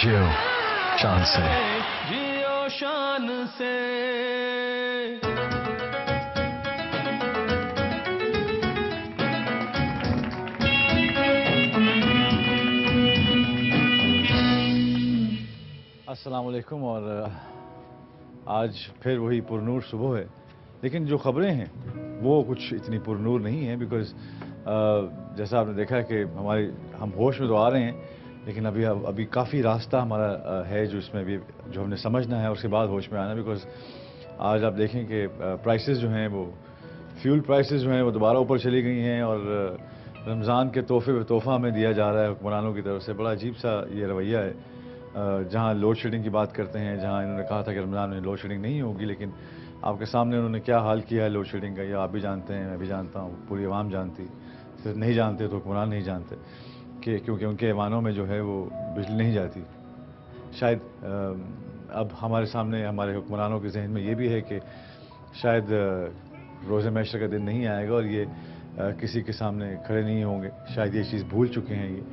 जियो शान से। जियो शान से। अस्सलाम वालेकुम। और आज फिर वही पुरनूर सुबह है, लेकिन जो खबरें हैं वो कुछ इतनी पुरनूर नहीं है। बिकॉज़ जैसा आपने देखा है कि हम होश में तो आ रहे हैं, लेकिन अभी काफ़ी रास्ता हमारा है जो इसमें भी जो हमने समझना है, उसके बाद होश में आना। बिकॉज़ आज आप देखें कि प्राइसेस जो हैं वो फ्यूल प्राइसेस जो हैं वो दोबारा ऊपर चली गई हैं, और रमज़ान के तोहफ़ा हमें दिया जा रहा है हुक्मरानों की तरफ से। बड़ा अजीब सा ये रवैया है। जहाँ लोड शेडिंग की बात करते हैं, जहाँ इन्होंने कहा था कि रमज़ान में लोड शेडिंग नहीं होगी, लेकिन आपके सामने उन्होंने क्या हाल किया है लोड शेडिंग का, ये आप भी जानते हैं, मैं भी जानता हूँ, पूरी आवाम जानती। सिर्फ नहीं जानते तो हुक्मरान नहीं जानते कि क्योंकि उनके ऐवानों में जो है वो बिजली नहीं जाती। शायद अब हमारे सामने हमारे हुक्मरानों के जहन में ये भी है कि शायद रोज़े मैशर का दिन नहीं आएगा और ये किसी के सामने खड़े नहीं होंगे। शायद ये चीज़ भूल चुके हैं। ये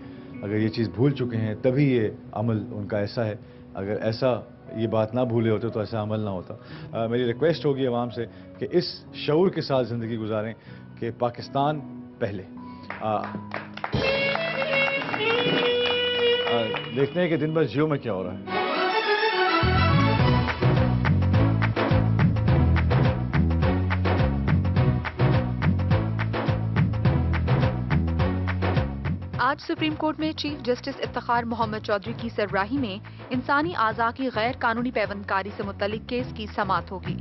अगर ये चीज़ भूल चुके हैं तभी ये अमल उनका ऐसा है। अगर ऐसा ये बात ना भूले होते तो ऐसा अमल ना होता। मेरी रिक्वेस्ट होगी आवाम से कि इस शऊर के साथ ज़िंदगी गुजारें कि पाकिस्तान पहले। देखते हैं कि दिन भर जियो में क्या हो रहा है। आज सुप्रीम कोर्ट में चीफ जस्टिस इफ्तिखार मोहम्मद चौधरी की सरबराही में इंसानी आज़ा की गैर कानूनी पैबंदकारी से मुतल्लिक केस की समाअत होगी।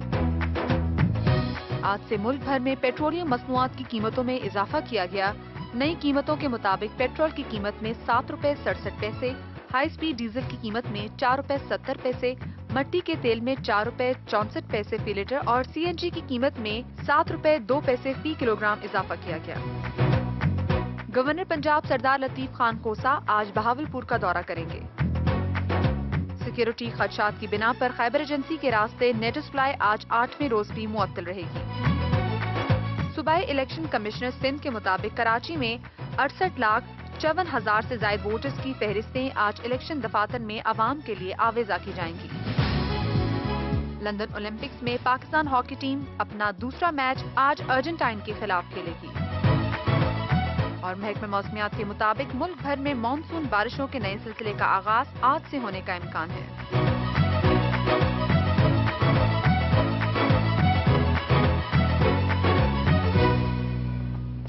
आज से मुल्क भर में पेट्रोलियम मसनूआत की कीमतों में इजाफा किया गया। नई कीमतों के मुताबिक पेट्रोल की कीमत में 7 रुपए 67 पैसे, हाई स्पीड डीजल की कीमत में 4 रुपए 70 पैसे, मट्टी के तेल में 4 रुपए 64 पैसे फी लीटर और सीएनजी की कीमत में 7 रुपए 2 पैसे फी किलोग्राम इजाफा किया गया। गवर्नर पंजाब सरदार लतीफ खान कोसा आज बहावलपुर का दौरा करेंगे। सिक्योरिटी खदशात की बिना पर खैबर एजेंसी के रास्ते नेट सप्लाई आज 8वें रोज भी मुअत्तल रहेगी। सूबाई इलेक्शन कमिश्नर सिंध के मुताबिक कराची में 68,54,000 से ज्यादा वोटर्स की फहरिस्तें आज इलेक्शन दफातर में आवाम के लिए आवेजा की जाएंगी। लंदन ओलंपिक्स में पाकिस्तान हॉकी टीम अपना दूसरा मैच आज अर्जेंटाइन के खिलाफ खेलेगी। और महकमे मौसमियात के मुताबिक मुल्क भर में मानसून बारिशों के नए सिलसिले का आगाज आज से होने का इम्कान है।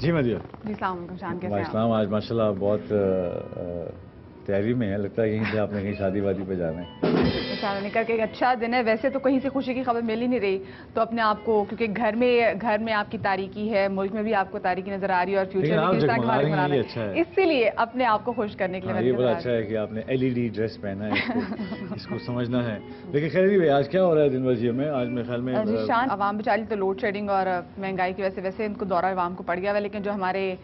जी मदिया जी शान कैसे हैं? इस्लाम आज माशाल्लाह बहुत तैयारी में है। लगता है कहीं से आपने कहीं शादी वादी पे जाना है। निकल के एक अच्छा दिन है। वैसे तो कहीं से खुशी की खबर मिल ही नहीं रही, तो अपने आप को क्योंकि घर में आपकी तारीकी है, मुल्क में भी आपको तारीकी नजर आ रही है और फ्यूचर में किस तरह के हमारे बनाना है, इसीलिए अपने आप को खुश करने के लिए ये बड़ा अच्छा है कि आपने एलईडी ड्रेस पहना है। इसको समझना है। लेकिन खैर भी आज क्या हो रहा है दिन भर जियो में? आज मेरे ख्याल में शान आवाम बेचारी तो लोड शेडिंग और महंगाई की वजह से वैसे इनको दौरा आवाम को पड़ गया है, लेकिन जो हमारे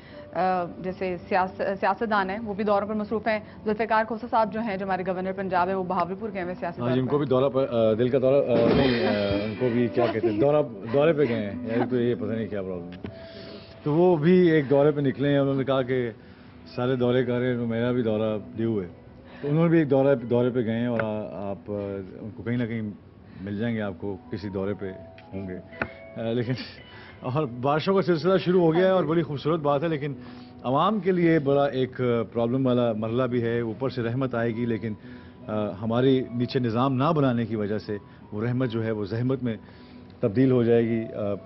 जैसे सियासतदान हैं वो भी दौरों पर मसरूफ हैं। जुल्फ़िकार खोसा साहब जो हैं, जो हमारे गवर्नर पंजाब है, वो बहावलपुर गए हैं सियासत। जिनको भी दौरा पर दिल का दौरा नहीं, उनको भी क्या कहते हैं दौरे पे गए हैं यार, तो ये पता नहीं क्या प्रॉब्लम है। तो वो भी एक दौरे पे निकले हैं। उन्होंने कहा कि सारे दौरे कर रहे हैं, तो मेरा भी दौरा ड्यू है। तो उन्होंने भी एक दौरे पे गए हैं और आप उनको कहीं ना कहीं मिल जाएंगे, आपको किसी दौरे पे होंगे। लेकिन और बारिशों का सिलसिला शुरू हो गया है और बड़ी खूबसूरत बात है, लेकिन आवाम के लिए बड़ा एक प्रॉब्लम वाला मरला भी है। ऊपर से रहमत आएगी, लेकिन हमारी नीचे निज़ाम ना बनाने की वजह से वो रहमत जो है वो जहमत में तब्दील हो जाएगी।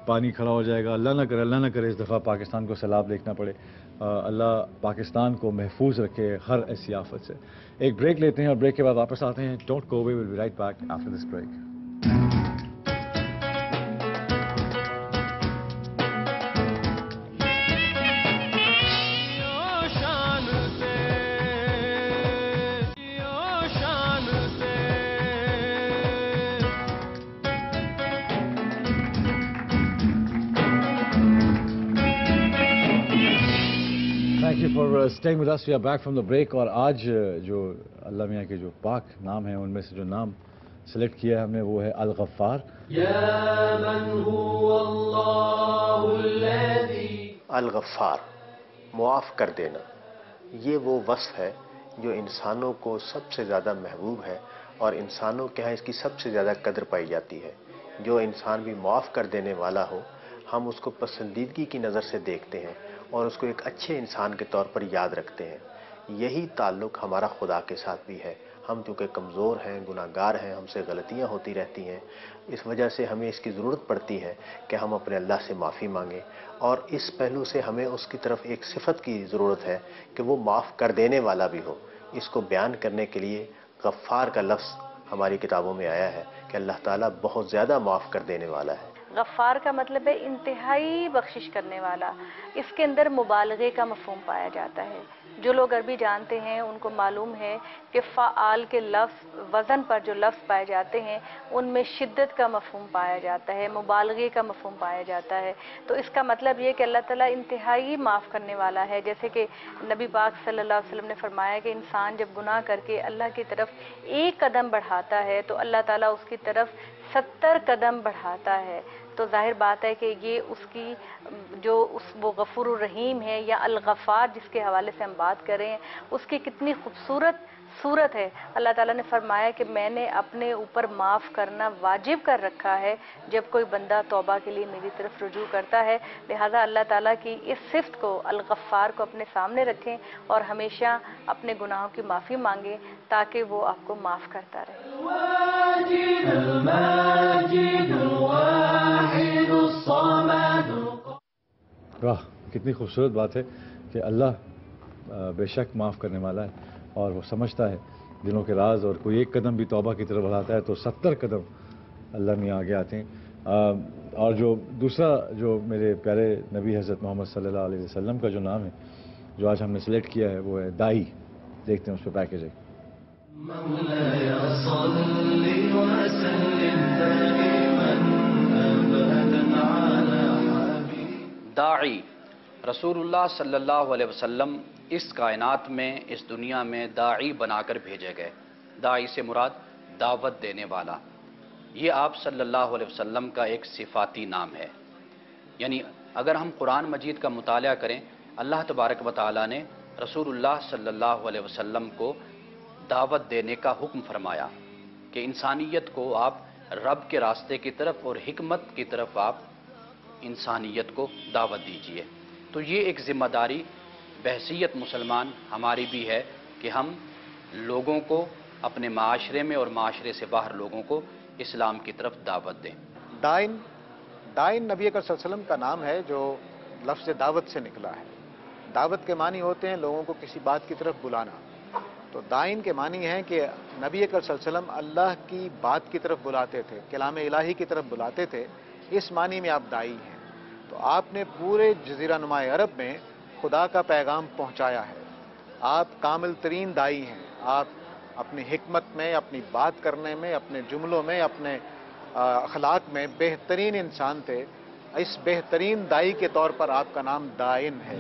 पानी खड़ा हो जाएगा। अल्लाह ना करे इस दफ़ा पाकिस्तान को सैलाब देखना पड़े। अल्लाह पाकिस्तान को महफूज रखे हर ऐसी आफत से। एक ब्रेक लेते हैं और ब्रेक के बाद वापस आते हैं। Don't go away, will be right back after this break. Thank you for staying with us. We are back from the break. और आज जो अल्लाह मियाँ के जो पाक नाम हैं, उनमें से जो नाम सेलेक्ट किया है हमने वो है अल-गफ्फार। अल-गफ्फार, मुआफ़ कर देना, ये वो वस्फ़ है جو انسانوں کو سب سے زیادہ محبوب ہے اور انسانوں کے ہاں اس کی سب سے زیادہ قدر پائی جاتی ہے. جو انسان بھی معاف کر دینے والا ہو ہم اس کو پسندیدگی کی نظر سے دیکھتے ہیں اور اس کو ایک اچھے انسان کے طور پر یاد رکھتے ہیں. یہی تعلق ہمارا خدا کے ساتھ بھی ہے. ہم چونکہ کمزور ہیں، گناہ گار ہیں، ہم سے غلطیاں ہوتی رہتی ہیں، اس وجہ سے ہمیں اس کی ضرورت پڑتی ہے کہ ہم اپنے اللہ سے معافی مانگیں. اور اس پہلو سے ہمیں اس کی طرف ایک صفت کی ضرورت ہے کہ وہ معاف کر دینے والا بھی ہو. اس کو بیان کرنے کے لیے غفار کا لفظ ہماری کتابوں میں آیا ہے کہ اللہ تعالیٰ بہت زیادہ معاف کر دینے والا ہے. غفار کا مطلب ہے انتہائی بخشش کرنے والا. اس کے اندر مبالغے کا مفہوم پایا جاتا ہے. جو لوگ عربی جانتے ہیں ان کو معلوم ہے کہ فعال کے لفظ وزن پر جو لفظ پائے جاتے ہیں ان میں شدت کا مفہوم پایا جاتا ہے، مبالغے کا مفہوم پایا جاتا ہے. تو اس کا مطلب یہ کہ اللہ تعالیٰ انتہائی معاف کرنے والا ہے. جیسے کہ نبی پاک صلی اللہ علیہ وسلم نے فرمایا کہ انسان جب گناہ کر کے اللہ کی طرف ایک قدم بڑھاتا ہے تو اللہ تعالیٰ اس کی طرف 70 قدم بڑھاتا ہے. تو ظاہر بات ہے کہ یہ اس کی جو وہ غفور الرحیم ہے یا الغفار جس کے حوالے سے ہم بات کر رہے ہیں اس کی کتنی خوبصورت صورت ہے. اللہ تعالیٰ نے فرمایا کہ میں نے اپنے اوپر معاف کرنا واجب کر رکھا ہے جب کوئی بندہ توبہ کے لیے میری طرف رجوع کرتا ہے. لہٰذا اللہ تعالیٰ کی اس صفت کو الغفار کو اپنے سامنے رکھیں اور ہمیشہ اپنے گناہوں کی معافی مانگیں تاکہ وہ آپ کو معاف کرتا رہے. واہ، کتنی خوبصورت بات ہے کہ اللہ بے شک معاف کرنے والا ہے اور وہ سمجھتا ہے دلوں کے راز، اور کوئی ایک قدم بھی توبہ کی طرف بڑھاتا ہے تو 70 قدم اللہ میں آگے آتے ہیں. اور جو دوسرا جو میرے پیارے نبی حضرت محمد صلی اللہ علیہ وسلم کا جو نام ہے جو آج ہم نے سلیکٹ کیا ہے وہ ہے دائی. دیکھتے ہیں اس پہ پیکیج ہے. داعی رسول اللہ صلی اللہ علیہ وسلم اس کائنات میں، اس دنیا میں داعی بنا کر بھیجے گئے. داعی سے مراد دعوت دینے والا. یہ آپ صلی اللہ علیہ وسلم کا ایک صفاتی نام ہے. یعنی اگر ہم قرآن مجید کا مطالعہ کریں، اللہ تبارک و تعالیٰ نے رسول اللہ صلی اللہ علیہ وسلم کو دعوت دینے کا حکم فرمایا کہ انسانیت کو آپ رب کے راستے کی طرف اور حکمت کی طرف آپ انسانیت کو دعوت دیجیے. تو یہ ایک ذمہ داری بحیثیت مسلمان ہماری بھی ہے کہ ہم لوگوں کو اپنے معاشرے میں اور معاشرے سے باہر لوگوں کو اسلام کی طرف دعوت دیں. دائن نبی اکرم صلی اللہ علیہ وسلم کا نام ہے جو لفظ دعوت سے نکلا ہے. دعوت کے معنی ہوتے ہیں لوگوں کو کسی بات کی طرف بلانا. تو دائن کے معنی ہے کہ نبی اکرم صلی اللہ علیہ وسلم اللہ کی بات کی طرف بلاتے تھے، کلام الہی کی طرف بلاتے تھے. اس معنی میں آپ دائی ہیں. تو آپ نے پورے جزیرہ نما عرب میں خدا کا پیغام پہنچایا ہے. آپ کامل ترین دائی ہیں. آپ اپنی حکمت میں، اپنی بات کرنے میں، اپنے جملوں میں، اپنے اخلاق میں بہترین انسان تھے. اس بہترین دائی کے طور پر آپ کا نام دائن ہے.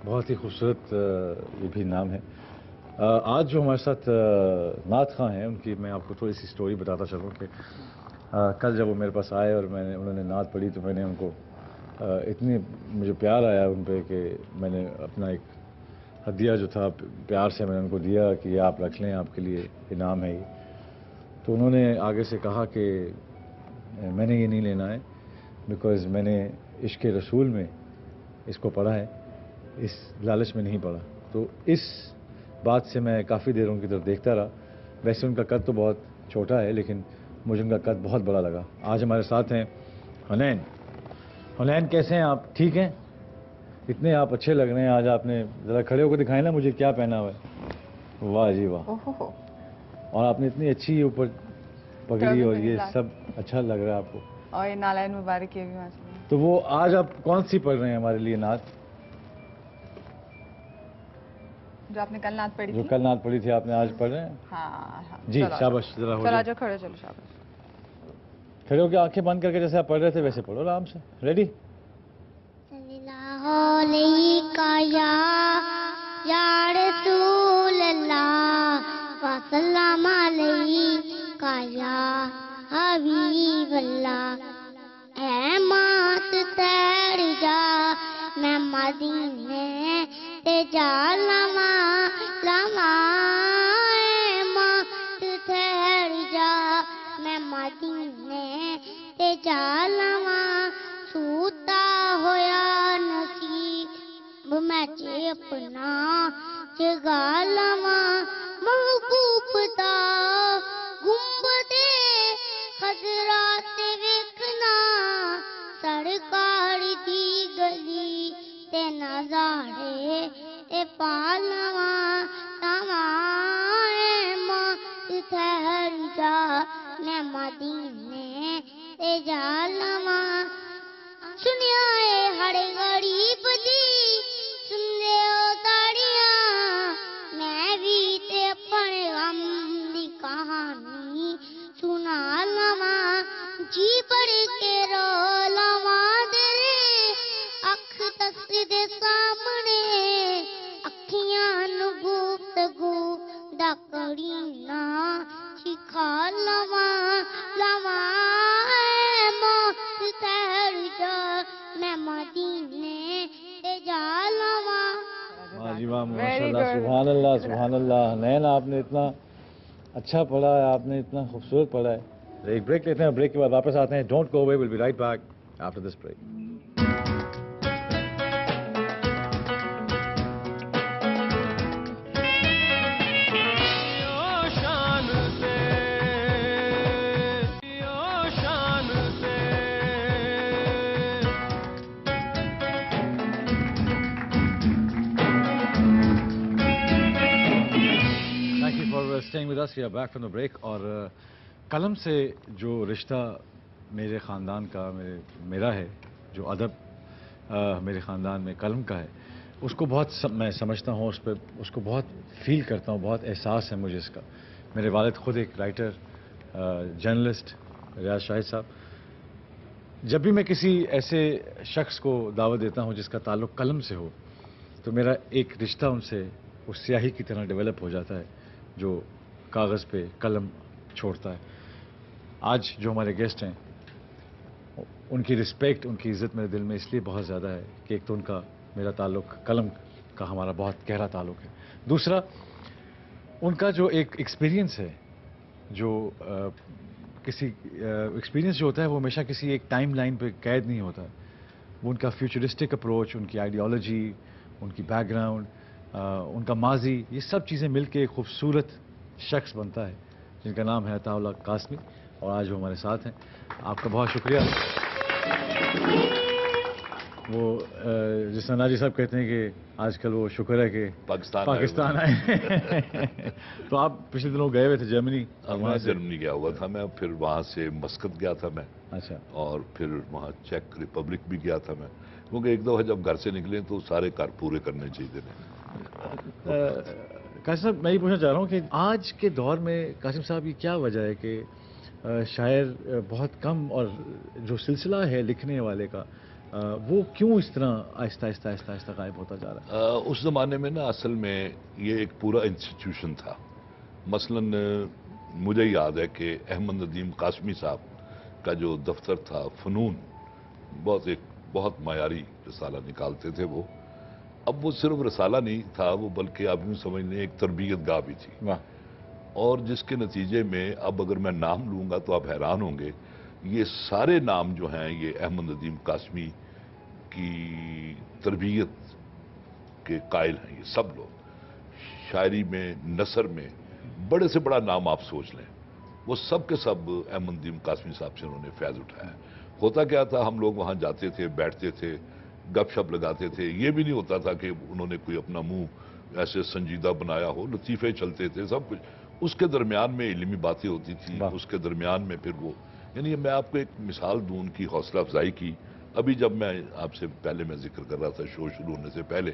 بہت ہی خوبصورت یہ بھی نام ہے. آج جو ہمارے ساتھ نعت خواں ہیں ان کی میں آپ کو تھوڑی سی سٹوری بتاتا چلوں کہ کل جب وہ میرے پاس آئے اور انہوں نے نعت پڑھی تو میں نے ان کو اتنی مجھے پیار آیا ان پہ کہ میں نے اپنا ایک ہدیہ جو تھا پیار سے میں نے ان کو دیا کہ یہ آپ رکھ لیں، آپ کے لیے انعام ہے یہ. تو انہوں نے آگے سے کہا کہ میں نے یہ نہیں لینا ہے بیکاز میں نے عشق رسول میں اس کو پڑھا ہے، اس لالچ میں نہیں پڑھا. تو اس بات سے میں کافی دیر ان کی طرف دیکھتا رہا. ویسے ان کا قد تو بہت چھوٹا ہے لیکن مجھے ان کا قد بہت بڑا لگا. آج ہمارے ساتھ ہیں حنین. حنین کیسے ہیں آپ؟ ٹھیک ہیں؟ اتنے آپ اچھے لگ رہے ہیں. آج آپ نے ذرا کھڑے ہو کے دکھائیں نا مجھے کیا پہنا ہوا ہے. واہ جی واہ. اور آپ نے اتنی اچھی اوپر پگڑی اور یہ سب اچھا لگ رہا ہے آپ کو. اور یہ نالائن مبارک یہ بھی ماشاءاللہ. تو وہ آج آپ کون سی پڑھ رہے ہیں ہمارے لیے نعت؟ جو آپ نے کل نعت پڑھی تھی. جو کل نعت پڑھی تھی آپ نے آج پڑھ رہے ہیں؟ ہاں جی شاباش. ذرا ہو جاؤ کھڑے. چلو شاباش. کھڑے ہو کے آنکھیں بند کر کے جیسے آپ پڑھ رہے تھے ویسے پڑھو آرام سے. ریڈی؟ صلی اللہ علیہ یا رسول اللہ وسلم علیہ یا حبیب اللہ. اے مدینے تے جا لواں لواں ماں تو ٹھہر جا میں مدینے تے جا لواں سوتا ہویا نصیب میں جے اپنا جگا لواں محبوب دا گنبدے خضرا تے ویکھنا سرکار دی گلی تے نظارے تے پا لواں تواں ماں ٹھہر جا میں مدینے تے جا لواں سنیا اے ہر غریب دی سندے او تاڑیاں میں بھی تے اپنے غم دی کہانی سنا لواں جی بڑھ کے رو لواں تیرے اکھ دس دے سامنے اکھیاں نو گفتگو دا کرینا سکھا لواں لواں ماں ٹھہر جا میں مدینے تے جا لواں. واہ جی واہ ماشاء اللہ سبحان اللہ سبحان اللہ. نین آپ نے اتنا اچھا پڑھا ہے, آپ نے اتنا خوبصورت پڑھا ہے. ایک بریک لیتے ہیں, بریک کے بعد واپس آتے ہیں. Don't go away, will be right back after this break. Staying with us, we are back from the break. اور قلم سے جو رشتہ میرے خاندان کا میرا ہے, جو ادب میرے خاندان میں قلم کا ہے, اس کو بہت میں سمجھتا ہوں, اس کو بہت فیل کرتا ہوں, بہت احساس ہے مجھے اس کا. میرے والد خود ایک رائٹر جرنلسٹ ریاض شاہد صاحب. جب بھی میں کسی ایسے شخص کو دعوت دیتا ہوں جس کا تعلق قلم سے ہو, تو میرا ایک رشتہ ان سے اس سیاہی کی طرح ڈیولپ ہو جاتا ہے جو کاغذ پہ قلم چھوڑتا ہے. آج جو ہمارے گیسٹ ہیں, ان کی رسپیکٹ, ان کی عزت میرے دل میں اس لیے بہت زیادہ ہے کہ ایک تو ان کا میرا تعلق قلم کا ہمارا بہت گہرا تعلق ہے. دوسرا, ان کا جو ایک ایکسپیرینس ہے, جو کسی ایکسپیرینس جو ہوتا ہے وہ ہمیشہ کسی ایک ٹائم لائن پہ قید نہیں ہوتا ہے. وہ ان کا فیوچرسٹک اپروچ, ان کی آئیڈیالوجی, ان کی بیک گراؤنڈ, ان کا ماضی, یہ سب چیزیں مل کے ایک خوبصورت شخص بنتا ہے جن کا نام ہے عطا اللہ قاسمی, اور آج وہ ہمارے ساتھ ہیں. آپ کا بہت شکریہ. وہ جس طرح ناجی صاحب کہتے ہیں کہ آج کل وہ شکر ہے کہ پاکستان آئے. تو آپ پچھلے دنوں گئے ہوئے تھے جرمنی. وہاں جرمنی گیا ہوا تھا میں, پھر وہاں سے مسقط گیا تھا میں. اچھا. اور پھر وہاں چیک ریپبلک بھی گیا تھا میں, کیونکہ ایک دفعہ جب گھر سے نکلے تو سارے کار پورے کرنے چاہیے. قاسم صاحب, میں یہ پوچھنا چاہ رہا ہوں کہ آج کے دور میں قاسم صاحب یہ کیا وجہ ہے کہ شاعر بہت کم, اور جو سلسلہ ہے لکھنے والے کا وہ کیوں اس طرح آہستہ آہستہ آہستہ آہستہ غائب ہوتا جا رہا ہے؟ اس زمانے میں نا اصل میں یہ ایک پورا انسٹیٹیوشن تھا. مثلا مجھے یاد ہے کہ احمد ندیم قاسمی صاحب کا جو دفتر تھا فنون, بہت معیاری رسالہ نکالتے تھے وہ. اب وہ صرف رسالہ نہیں تھا وہ, بلکہ آپ یوں سمجھ لیں ایک تربیت گاہ بھی تھی. اور جس کے نتیجے میں اب اگر میں نام لوں گا تو آپ حیران ہوں گے, یہ سارے نام جو ہیں یہ احمد ندیم قاسمی کی تربیت کے قائل ہیں. یہ سب لوگ شاعری میں, نثر میں بڑے سے بڑا نام آپ سوچ لیں, وہ سب کے سب احمد ندیم قاسمی صاحب سے انہوں نے فیض اٹھایا. ہوتا کیا تھا, ہم لوگ وہاں جاتے تھے, بیٹھتے تھے, گپ شپ لگاتے تھے. یہ بھی نہیں ہوتا تھا کہ انہوں نے کوئی اپنا منہ ایسے سنجیدہ بنایا ہو, لطیفے چلتے تھے سب کچھ. اس کے درمیان میں علمی باتیں ہوتی تھیں, اس کے درمیان میں پھر وہ, یعنی میں آپ کو ایک مثال دوں ان کی حوصلہ افزائی کی. ابھی جب میں آپ سے پہلے میں ذکر کر رہا تھا شو شروع ہونے سے پہلے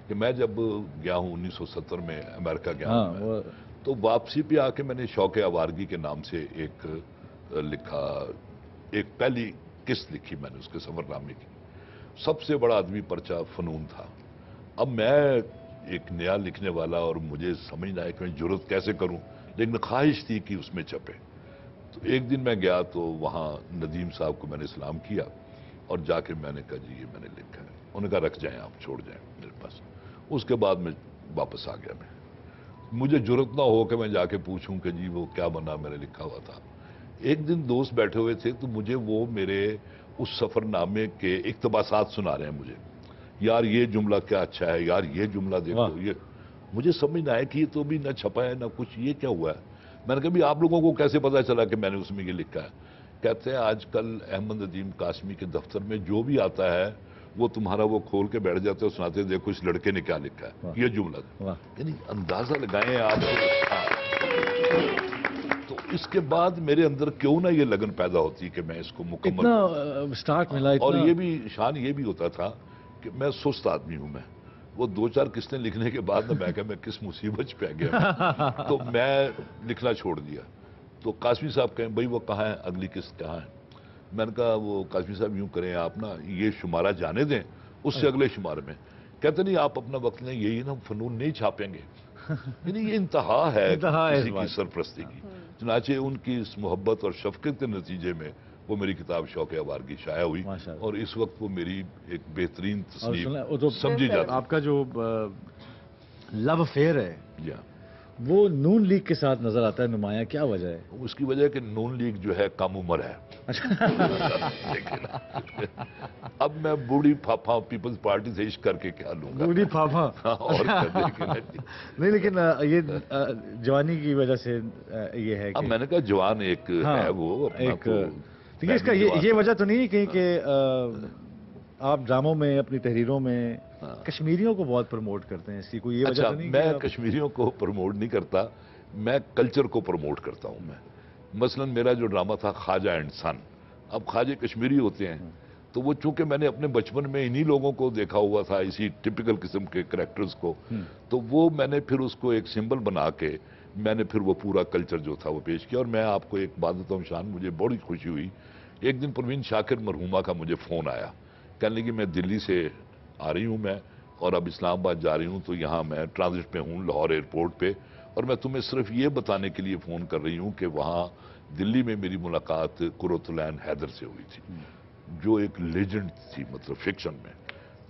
کہ میں جب گیا ہوں 1970 میں امریکہ گیا ہوں, تو واپسی پہ آ کے میں نے شوق آوارگی کے نام سے ایک لکھا, ایک پہلی قسط لکھی میں نے اس کے سفر نامے کی. سب سے بڑا آدمی پرچہ فنون تھا. اب میں ایک نیا لکھنے والا اور مجھے سمجھ نہ آیا کہ میں جرت کیسے کروں, لیکن خواہش تھی کہ اس میں چھپے. تو ایک دن میں گیا تو وہاں ندیم صاحب کو میں نے سلام کیا اور جا کے میں نے کہا جی یہ میں نے لکھا ہے. उन्होंने कहा रख जाएं आप, छोड़ जाएं मेरे पास। उसके बाद मैं वापस आ गया। मुझे जुर्रत ना हो कि मैं जाके पूछूं कि जी वो क्या बना, मैंने लिखा हुआ था। एक दिन दोस्त बैठे हुए थे तो मुझे वो मेरे उस सफरनामे के इक्तबासात सुना रहे हैं मुझे, यार ये जुमला क्या अच्छा है, यार ये जुमला देखो, ये मुझे समझ ना आया कि ये तो भी ना छपा है ना कुछ, ये क्या हुआ है। मैंने कहा भी आप लोगों को कैसे पता चला कि मैंने उसमें ये लिखा है। कहते हैं आजकल अहमद नदीम कासमी के दफ्तर में जो भी आता है वो तुम्हारा वो खोल के बैठ जाते हो, सुनाते देखो इस लड़के ने क्या लिखा है, ये जुमला। यानी अंदाजा लगाएं आप। तो इसके बाद मेरे अंदर क्यों ना ये लगन पैदा होती कि मैं इसको मुकम्मल स्टार्ट मिला। और ये भी शान ये भी होता था कि मैं सुस्त आदमी हूं। मैं वो 2-4 किस्तें लिखने के बाद ना मैं कहा मैं किस मुसीबत पे आ गया, तो मैं लिखना छोड़ दिया। तो कासमी साहब कहें भाई वो कहाँ है, अगली किस्त कहाँ है। मैंने कहा वो कासमी साहब यूं करें आप ना ये शुमारा जाने दें, उससे अगले शुमारे में। कहते नहीं आप अपना वक्त लें, यही ना फनून नहीं छापेंगे। यानी ये इंतहा है किसी की सरपरस्ती की। चुनाचे उनकी इस मोहब्बत और शफकत के नतीजे में वो मेरी किताब शौक आवारगी शाया हुई और इस वक्त वो मेरी एक बेहतरीन तस्नीफ समझी जाती। आपका जो लव अफेयर है वो नून लीग के साथ नजर आता है नुमाया, क्या वजह है? उसकी वजह है कि नून लीग जो है कम उम्र है। अब मैं बूढ़ी फाफा पीपल्स पार्टी से इश्क करके क्या लूंगा, बूढ़ी फाफा और नहीं, लेकिन ये जवानी की वजह से ये है। अब मैंने कहा जवान एक है वो एक, इसका ये वजह तो नहीं कहीं कि आप ड्रामों में अपनी तहरीरों में कश्मीरियों को बहुत प्रमोट करते हैं, इसकी कोई ये वजह तो नहीं? मैं कश्मीरियों को प्रमोट नहीं करता, मैं कल्चर को प्रमोट करता हूं। मैं मसलन मेरा जो ड्रामा था ख्वाजा एंड सन, अब ख्वाजे कश्मीरी होते हैं तो वो चूंकि मैंने अपने बचपन में इन्हीं लोगों को देखा हुआ था, इसी टिपिकल किस्म के कैरेक्टर्स को, तो वो मैंने फिर उसको एक सिंबल बना के मैंने फिर वो पूरा कल्चर जो था वो पेश किया। और मैं आपको एक बात बताऊं शान, मुझे बड़ी खुशी हुई। एक दिन परवीन शाकिर मरहूमा का मुझे फ़ोन आया, कहने लगी मैं दिल्ली से आ रही हूँ मैं और अब इस्लामाबाद जा रही हूँ, तो यहाँ मैं ट्रांजिट पे हूँ लाहौर एयरपोर्ट पे, और मैं तुम्हें सिर्फ ये बताने के लिए फ़ोन कर रही हूँ कि वहाँ दिल्ली में मेरी मुलाकात कुर्रतुल-ऐन हैदर से हुई थी, जो एक लेजेंड थी मतलब फिक्शन में।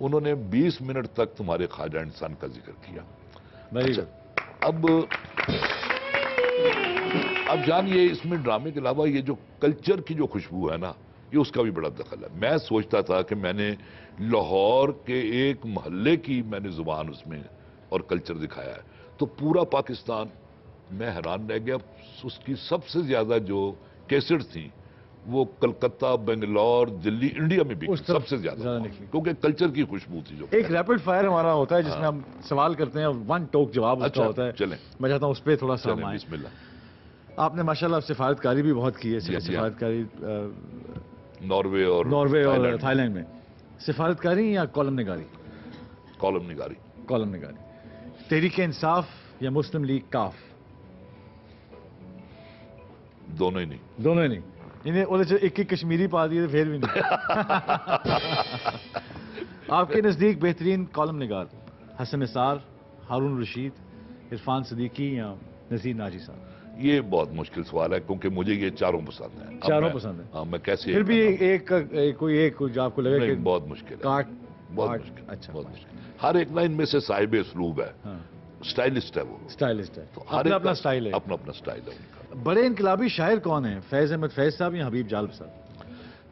उन्होंने 20 मिनट तक तुम्हारे ख्वाजा एंड सन का जिक्र किया। अब जानिए इसमें ड्रामे के अलावा ये जो कल्चर की जो खुशबू है ना, ये उसका भी बड़ा दखल है। मैं सोचता था कि मैंने लाहौर के एक मोहल्ले की मैंने जुबान उसमें और कल्चर दिखाया है, तो पूरा पाकिस्तान, मैं हैरान रह गया। उसकी सबसे ज्यादा जो कैसेट थी वो कलकत्ता, बेंगलोर, दिल्ली, इंडिया में भी सबसे ज्यादा, क्योंकि कल्चर की खुशबू थी। जो एक रैपिड फायर हमारा होता है जिसमें हम सवाल करते हैं और वन टोक जवाब उसका होता है। चलें, मैं चाहता हूँ उस पर थोड़ा सा आए। आपने माशाल्लाह सिफारतकारी भी बहुत की है, सिफारतकारी नॉर्वे और थाईलैंड में। सिफारतकारी या column निगारी? Column निगारी। Column निगारी। Tehreek Insaf या मुस्लिम लीग काफ? दोनों ही नहीं। दोनों ही नहीं। इन्हें एक कश्मीरी पा दिए फिर भी नहीं। आपके नजदीक बेहतरीन कॉलम निगार हसन निसार, हारून रशीद, इरफान सिद्दीकी या नज़ीर नाजी साहब? ये बहुत मुश्किल सवाल है क्योंकि मुझे ये चारों पसंद हैं। चारों पसंद है? हाँ, मैं कैसे फिर भी कोई जो आपको लगे कि बहुत मुश्किल है। बहुत मुश्किल। अच्छा, बहुत मुश्किल। हर एक लाइन में से साहिब उसलूब है, स्टाइलिस्ट है वो, स्टाइलिस्ट है, तो अपना स्टाइल है, अपना स्टाइल है उनका। बड़े इनकलाबी शायर कौन है, फैज अहमद फैज साहब या हबीब जालब साहब?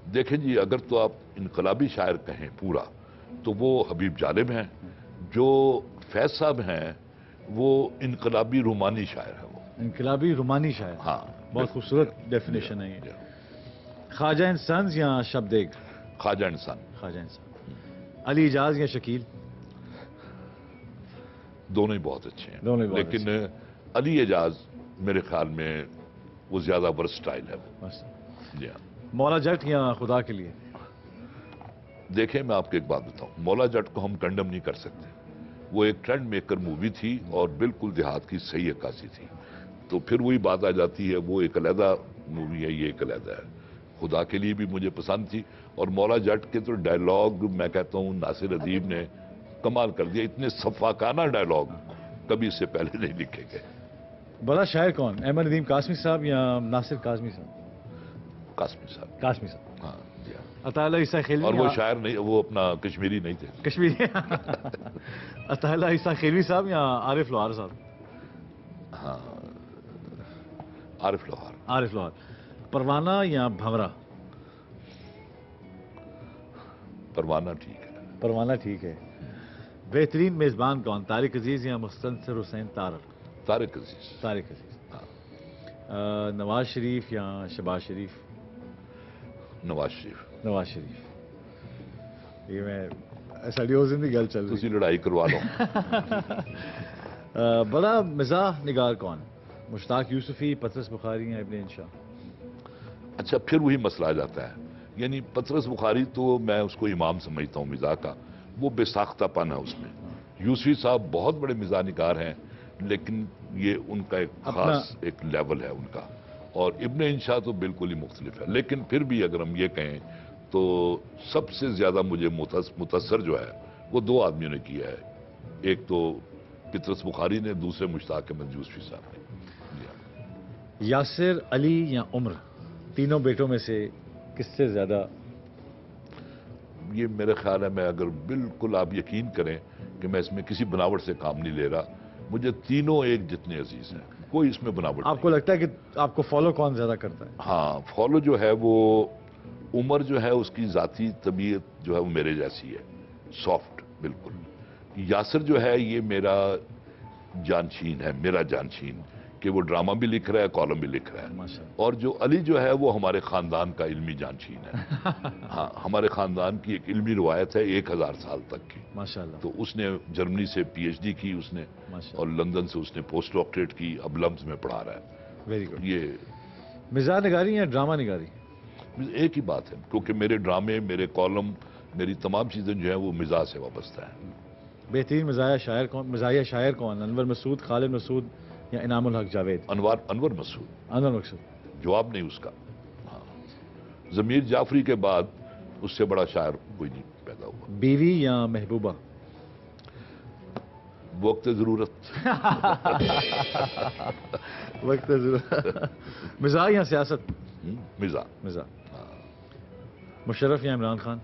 देखें जी, अगर तो आप इनकलाबी शायर कहें पूरा तो वो हबीब जालिब हैं। जो फैज साहब हैं वो इनकलाबी रुमानी शायर है। इनकलाबी रुमानी शायर, हाँ, बहुत खूबसूरत डेफिनेशन है ये। ख्वाजा एंड सन्स या शब्देग? Khawaja and son. Khawaja and son. Ali Ijaz या शकील? दोनों ही बहुत अच्छे हैं, दोनों ही बहुत लेकिन अली एजाज मेरे ख्याल में वो ज्यादा वर्सटाइल है। जी हाँ। मौला जट या खुदा के लिए? देखें, मैं आपको एक बात बताऊं, मौला जट को हम कंडम नहीं कर सकते। वो एक ट्रेंड मेकर मूवी थी और बिल्कुल देहात की सही अक्कासी थी। तो फिर वही बात आ जाती है, वो एक अलहदा मूवी है, ये एक अलहदा है। खुदा के लिए भी मुझे पसंद थी, और मौला जट के तो डायलॉग मैं कहता हूँ नासिर अदीब ने कमाल कर दिया। इतने सफाकाना डायलॉग कभी इससे पहले नहीं लिखे गए। बड़ा शायर कौन, अहमद नदीम कासमी साहब या नासिर काज़मी साहब? कासमी साहब। कासमी साहब, हाँ जी हाँ। अताला ईसा खिलवी, और वो शायर नहीं, वो अपना कश्मीरी नहीं थे। कश्मीरी अताला ईसा खिलवी साहब या आरिफ लोहार साहब? हाँ, आरिफ लोहार। आरिफ लोहार। परवाना या भंवरा? परवाना ठीक है। परवाना ठीक है। बेहतरीन मेजबान कौन, तारिक अजीज या मुस्तनसर हुसैन तारर? तारिक अजीज। तारिक अजीज। हाँ। नवाज शरीफ या शहबाज शरीफ? नवाज शरीफ। नवाज शरीफ। ये मैं साड़ी उस दिन की गल चल रही। तुसी लड़ाई करवा लो। बड़ा मिजाह निगार कौन, मुश्ताक यूसुफी, पतरस बुखारी या इब्न इंशा? अच्छा, फिर वही मसला आ जाता है। यानी पतरस बुखारी तो मैं उसको इमाम समझता हूँ मिजाह का, वो बेसाख्तापन है उसमें। यूसुफी साहब बहुत बड़े मिजाह निगार हैं, लेकिन ये उनका एक खास एक लेवल है उनका। और इब्न इंशा तो बिल्कुल ही मुख्तलिफ है। लेकिन फिर भी अगर हम ये कहें तो सबसे ज्यादा मुझे मुतासर जो है वो दो आदमियों ने किया है। एक तो पतरस बुखारी ने, दूसरे मुश्ताक अहमद यूसुफी साहब ने। यासिर, अली या उम्र, तीनों बेटों में से किससे ज्यादा? ये मेरे ख्याल है, मैं अगर बिल्कुल आप यकीन करें कि मैं इसमें किसी बनावट से काम नहीं ले रहा, मुझे तीनों एक जितने अजीज हैं, कोई इसमें बनावट आपको लगता है कि आपको फॉलो कौन ज्यादा करता है? हाँ, फॉलो जो है वो उमर जो है उसकी जाती तबीयत जो है वो मेरे जैसी है, सॉफ्ट बिल्कुल। यासिर जो है ये मेरा जानशीन है, मेरा जानशीन, कि वो ड्रामा भी लिख रहा है, कॉलम भी लिख रहा है। और जो अली जो है वो हमारे खानदान का इल्मी जानशीन है। हाँ, हमारे खानदान की एक इल्मी रिवायत है 1000 साल तक की माशाल्लाह। तो उसने जर्मनी से PhD की उसने, और लंदन से उसने पोस्ट डॉक्टरेट की, अब लम्स में पढ़ा रहा है। Very good. ये मिजाज निगारी या ड्रामा निगारी? एक ही बात है, क्योंकि मेरे ड्रामे, मेरे कॉलम, मेरी तमाम चीजें जो है वो मिजाज से वाबस्ता है। बेहतरीन मिजाया शायर कौन, अनवर मसूद, खालिद मसूद या इनामुल हक जावेद? अनवर मसूद। अनवर मसूद, जवाब नहीं उसका। हाँ, जमीर जाफरी के बाद उससे बड़ा शायर कोई नहीं पैदा हुआ। बीवी या महबूबा? वक्त जरूरत। वक्त जरूरत। मिजाज या सियासत? मिजाज। मिजाज। मुशर्रफ या इमरान खान?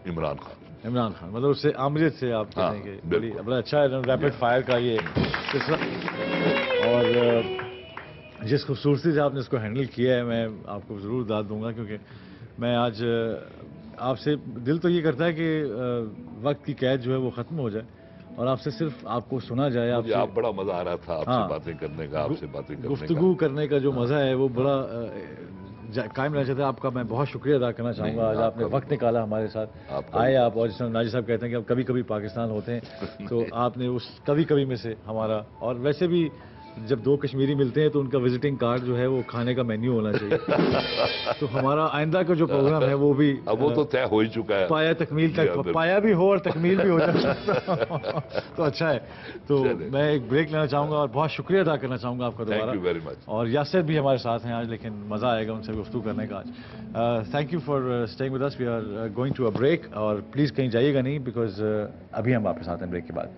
इमरान खान। इमरान खान, मतलब उससे आमरीत से आप कहेंगे। बड़ा अच्छा है रैपिड फायर का ये सिलसिला। और जिस खूबसूरती से आपने इसको हैंडल किया है, मैं आपको ज़रूर दाद दूंगा, क्योंकि मैं आज आपसे दिल तो ये करता है कि वक्त की कैद जो है वो ख़त्म हो जाए और आपसे सिर्फ आपको सुना जाए। आप बड़ा मज़ा आ रहा था आपसे बातें करने का, आपसे बातें करने का, गुफ्तगू करने का जो मज़ा है वो बड़ा कायम रहना चाहता है। आपका मैं बहुत शुक्रिया अदा करना चाहूँगा, आज आपने वक्त निकाला हमारे साथ आए आप। और जिस तरह नाजिर साहब कहते हैं कि अब कभी कभी पाकिस्तान होते हैं, तो आपने उस कभी कभी में से हमारा, और वैसे भी जब दो कश्मीरी मिलते हैं तो उनका विजिटिंग कार्ड जो है वो खाने का मेन्यू होना चाहिए। तो हमारा आइंदा का जो प्रोग्राम है वो भी अब वो तो तय हो ही चुका है, पाया तकमील का, पाया भी हो और तकमील भी हो जाए तो अच्छा है। तो मैं एक ब्रेक लेना चाहूँगा और बहुत शुक्रिया अदा करना चाहूँगा आपका दोबारा। Thank you very much. और यासिर भी हमारे साथ हैं आज, लेकिन मज़ा आएगा उनसे गुफ्तगू करने का आज। Thank you for staying with us. We are going to a break, और प्लीज़ कहीं जाइएगा नहीं, बिकॉज अभी हम वापस आते हैं ब्रेक के बाद।